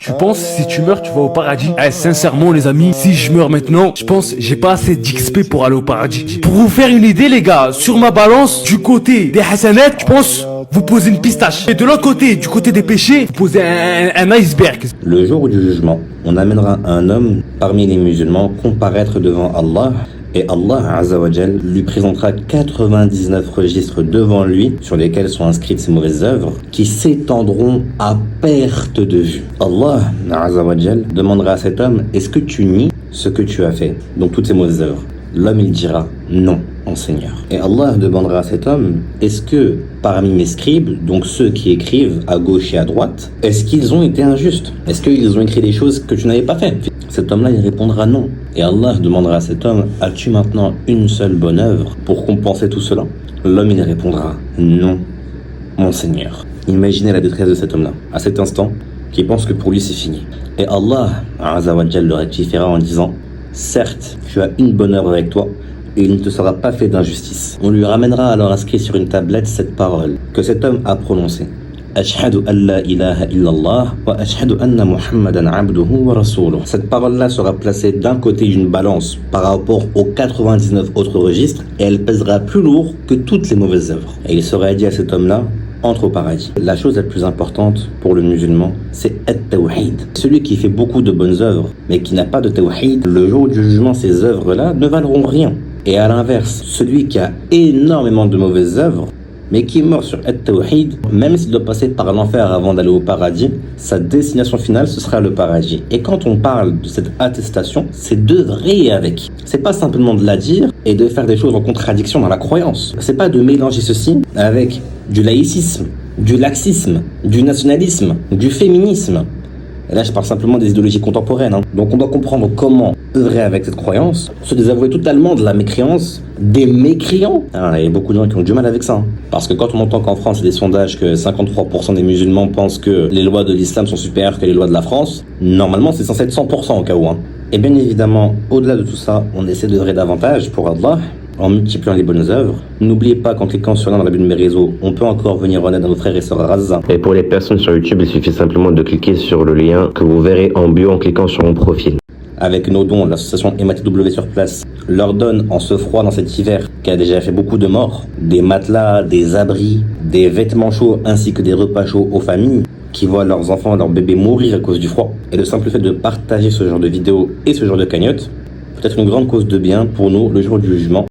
Tu penses si tu meurs tu vas au paradis? Sincèrement les amis, si je meurs maintenant, je pense j'ai pas assez d'XP pour aller au paradis. Pour vous faire une idée les gars, sur ma balance, du côté des hasanats, je pense vous posez une pistache. Et de l'autre côté, du côté des péchés, vous posez un iceberg. Le jour du jugement, on amènera un homme parmi les musulmans comparaître devant Allah. Et Allah Azzawajal lui présentera 99 registres devant lui sur lesquels sont inscrites ses mauvaises œuvres qui s'étendront à perte de vue. Allah Azzawajal demandera à cet homme: est-ce que tu nies ce que tu as fait, donc toutes ces mauvaises œuvres? L'homme il dira: non, mon Seigneur. Et Allah demandera à cet homme: est-ce que parmi mes scribes, donc ceux qui écrivent à gauche et à droite, est-ce qu'ils ont été injustes? Est-ce qu'ils ont écrit des choses que tu n'avais pas fait? Cet homme-là, il répondra non. Et Allah demandera à cet homme: as-tu maintenant une seule bonne œuvre pour compenser tout cela? L'homme, il répondra: non, mon Seigneur. Imaginez la détresse de cet homme-là, à cet instant, qui pense que pour lui c'est fini. Et Allah Azzawajal le rectifiera en disant: certes, tu as une bonne œuvre avec toi, et il ne te sera pas fait d'injustice. On lui ramènera alors inscrit sur une tablette cette parole que cet homme a prononcée: Ashhadu an la ilaha illallah wa ashhadu anna Muhammadan abduhu wa rasuluh. Cette parole-là sera placée d'un côté d'une balance par rapport aux 99 autres registres et elle pèsera plus lourd que toutes les mauvaises œuvres. Et il sera dit à cet homme-là: entre au paradis. La chose la plus importante pour le musulman, c'est at-tawhid. Celui qui fait beaucoup de bonnes œuvres, mais qui n'a pas de tawhid, le jour du jugement, ces œuvres-là ne valeront rien. Et à l'inverse, celui qui a énormément de mauvaises œuvres, mais qui est mort sur at-tawhid, même s'il doit passer par l'enfer avant d'aller au paradis, sa destination finale, ce sera le paradis. Et quand on parle de cette attestation, c'est de vrai avec. C'est pas simplement de la dire et de faire des choses en contradiction dans la croyance. C'est pas de mélanger ceci avec du laïcisme, du laxisme, du nationalisme, du féminisme. Et là, je parle simplement des idéologies contemporaines. Donc on doit comprendre comment œuvrer avec cette croyance, se désavouer totalement de la mécréance des mécréants. Il y a beaucoup de gens qui ont du mal avec ça. Parce que quand on entend qu'en France, il y a des sondages que 53% des musulmans pensent que les lois de l'islam sont supérieures que les lois de la France, normalement c'est censé être 100% au cas où. Et bien évidemment, au-delà de tout ça, on essaie d'œuvrer davantage pour Allah, en multipliant les bonnes œuvres. N'oubliez pas qu'en cliquant sur l'un dans la bio de mes réseaux, on peut encore venir en aide à nos frères et sœurs Raza. Et pour les personnes sur YouTube, il suffit simplement de cliquer sur le lien que vous verrez en bio en cliquant sur mon profil. Avec nos dons, l'association MATW sur place leur donne en ce froid dans cet hiver qui a déjà fait beaucoup de morts, des matelas, des abris, des vêtements chauds ainsi que des repas chauds aux familles qui voient leurs enfants, leurs bébés mourir à cause du froid. Et le simple fait de partager ce genre de vidéos et ce genre de cagnotte peut être une grande cause de bien pour nous le jour du jugement.